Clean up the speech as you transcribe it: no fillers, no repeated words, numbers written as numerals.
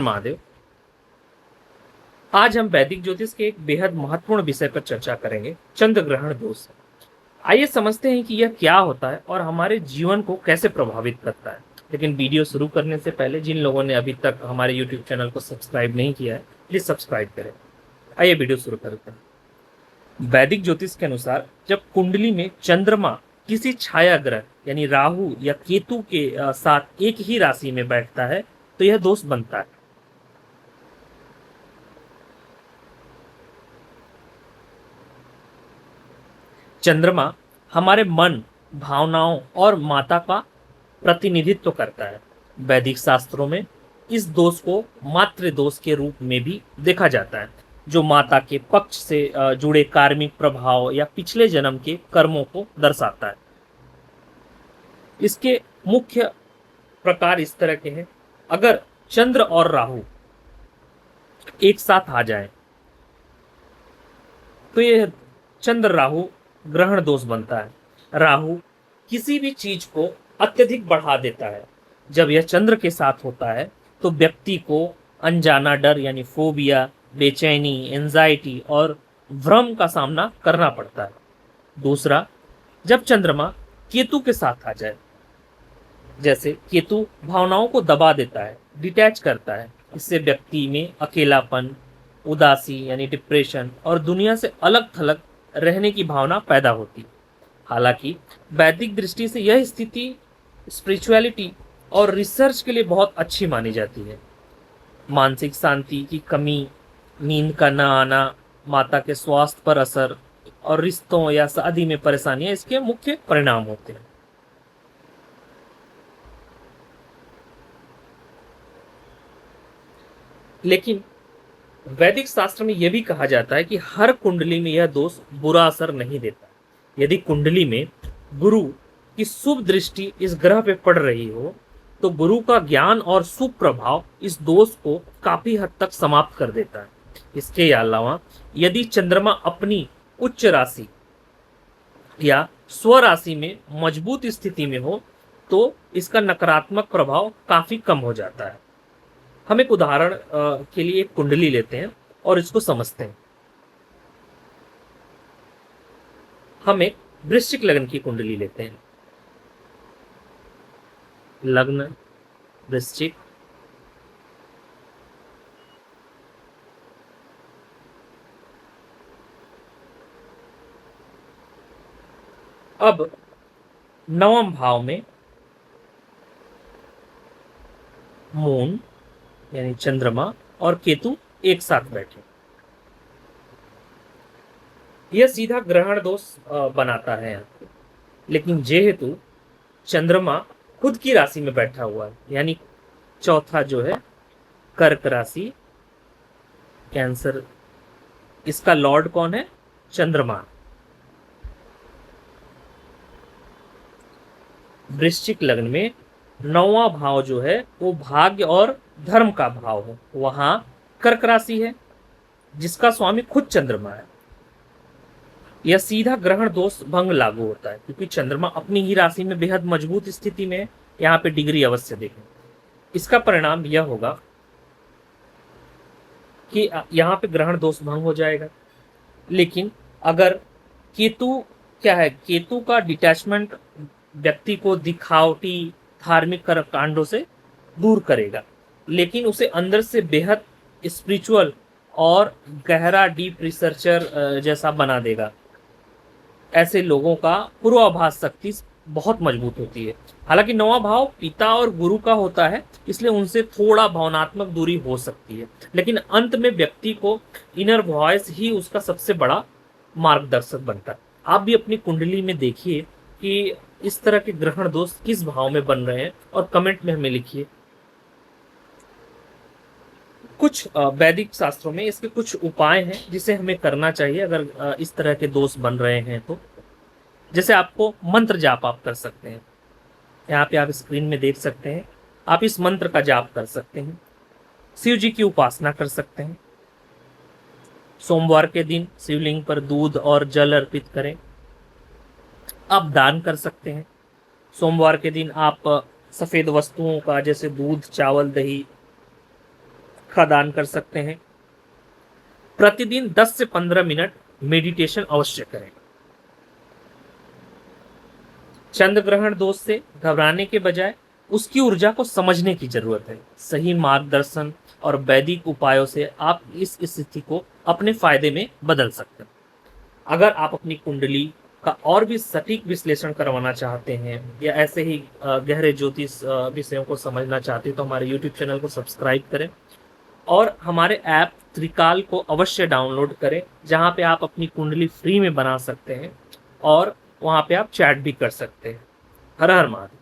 महादेव। आज हम वैदिक ज्योतिष के एक बेहद महत्वपूर्ण विषय पर चर्चा करेंगे, चंद्र ग्रहण दोष। आइए समझते हैं कि यह क्या होता है और हमारे जीवन को कैसे प्रभावित करता है। लेकिन वीडियो शुरू करने से पहले जिन लोगों ने अभी तक हमारे यूट्यूब चैनल को सब्सक्राइब नहीं किया है, प्लीज सब्सक्राइब करें। आइए वीडियो शुरू करते हैं। वैदिक ज्योतिष के अनुसार जब कुंडली में चंद्रमा किसी छाया ग्रह यानी राहु या केतु के साथ एक ही राशि में बैठता है तो यह दोष बनता है। चंद्रमा हमारे मन, भावनाओं और माता का प्रतिनिधित्व करता है। वैदिक शास्त्रों में इस दोष को मातृ दोष के रूप में भी देखा जाता है, जो माता के पक्ष से जुड़े कार्मिक प्रभाव या पिछले जन्म के कर्मों को दर्शाता है। इसके मुख्य प्रकार इस तरह के हैं। अगर चंद्र और राहु एक साथ आ जाए तो यह चंद्र राहु ग्रहण दोष बनता है। राहु किसी भी चीज को अत्यधिक बढ़ा देता है। जब यह चंद्र के साथ होता है तो व्यक्ति को अनजाना डर यानी फोबिया, बेचैनी, एंजाइटी और भ्रम का सामना करना पड़ता है। दूसरा, जब चंद्रमा केतु के साथ आ जाए, जैसे केतु भावनाओं को दबा देता है, डिटैच करता है। इससे व्यक्ति में अकेलापन, उदासी यानी डिप्रेशन और दुनिया से अलग थलग रहने की भावना पैदा होती। हालांकि वैदिक दृष्टि से यह स्थिति स्पिरिचुअलिटी और रिसर्च के लिए बहुत अच्छी मानी जाती है। मानसिक शांति की कमी, नींद का न आना, माता के स्वास्थ्य पर असर और रिश्तों या शादी में परेशानियां इसके मुख्य परिणाम होते हैं। लेकिन वैदिक शास्त्र में यह भी कहा जाता है कि हर कुंडली में यह दोष बुरा असर नहीं देता। यदि कुंडली में गुरु की शुभ दृष्टि इस ग्रह पे पड़ रही हो तो गुरु का ज्ञान और शुभ प्रभाव इस दोष को काफी हद तक समाप्त कर देता है। इसके अलावा यदि चंद्रमा अपनी उच्च राशि या स्वराशि में मजबूत स्थिति में हो तो इसका नकारात्मक प्रभाव काफी कम हो जाता है। हम एक उदाहरण के लिए एक कुंडली लेते हैं और इसको समझते हैं। हम एक वृश्चिक लग्न की कुंडली लेते हैं। लग्न वृश्चिक, अब नवम भाव में मून यानी चंद्रमा और केतु एक साथ बैठे, यह सीधा ग्रहण दोष बनाता है। लेकिन जेहेतु चंद्रमा खुद की राशि में बैठा हुआ है, यानी चौथा जो है कर्क राशि, कैंसर, इसका लॉर्ड कौन है? चंद्रमा। वृश्चिक लग्न में नौवां भाव जो है वो भाग्य और धर्म का भाव है। वहां कर्क राशि है जिसका स्वामी खुद चंद्रमा है। यह सीधा ग्रहण दोष भंग लागू होता है क्योंकि चंद्रमा अपनी ही राशि में बेहद मजबूत स्थिति में है। यहाँ पे डिग्री अवश्य देखें। इसका परिणाम यह होगा कि यहाँ पे ग्रहण दोष भंग हो जाएगा। लेकिन अगर केतु क्या है, केतु का डिटैचमेंट व्यक्ति को दिखावटी धार्मिक कांडों से दूर करेगा, लेकिन उसे अंदर से बेहद स्पिरिचुअल और गहरा डीप रिसर्चर जैसा बना देगा। ऐसे लोगों का पूर्वाभास शक्ति बहुत मजबूत होती है। हालांकि नौवां भाव पिता और गुरु का होता है, इसलिए उनसे थोड़ा भावनात्मक दूरी हो सकती है, लेकिन अंत में व्यक्ति को इनर वॉइस ही उसका सबसे बड़ा मार्गदर्शक बनता है। आप भी अपनी कुंडली में देखिए कि इस तरह के ग्रहण दोष किस भाव में बन रहे हैं और कमेंट में हमें लिखिए। कुछ वैदिक शास्त्रों में इसके कुछ उपाय हैं जिसे हमें करना चाहिए अगर इस तरह के दोष बन रहे हैं तो। जैसे आपको मंत्र जाप आप कर सकते हैं, यहाँ पे आप स्क्रीन में देख सकते हैं। आप इस मंत्र का जाप कर सकते हैं, शिव जी की उपासना कर सकते हैं। सोमवार के दिन शिवलिंग पर दूध और जल अर्पित करें। आप दान कर सकते हैं। सोमवार के दिन आप सफेद वस्तुओं का जैसे दूध, चावल, दही का दान कर सकते हैं। प्रतिदिन 10 से 15 मिनट मेडिटेशन अवश्य करें। चंद्र ग्रहण दोष से घबराने के बजाय उसकी ऊर्जा को समझने की जरूरत है। सही मार्गदर्शन और वैदिक उपायों से आप इस स्थिति को अपने फायदे में बदल सकते हैं। अगर आप अपनी कुंडली का और भी सटीक विश्लेषण करवाना चाहते हैं या ऐसे ही गहरे ज्योतिष विषयों को समझना चाहते हैं तो हमारे YouTube चैनल को सब्सक्राइब करें और हमारे ऐप त्रिकाल को अवश्य डाउनलोड करें, जहां पे आप अपनी कुंडली फ्री में बना सकते हैं और वहां पे आप चैट भी कर सकते हैं। हर हर महादेव।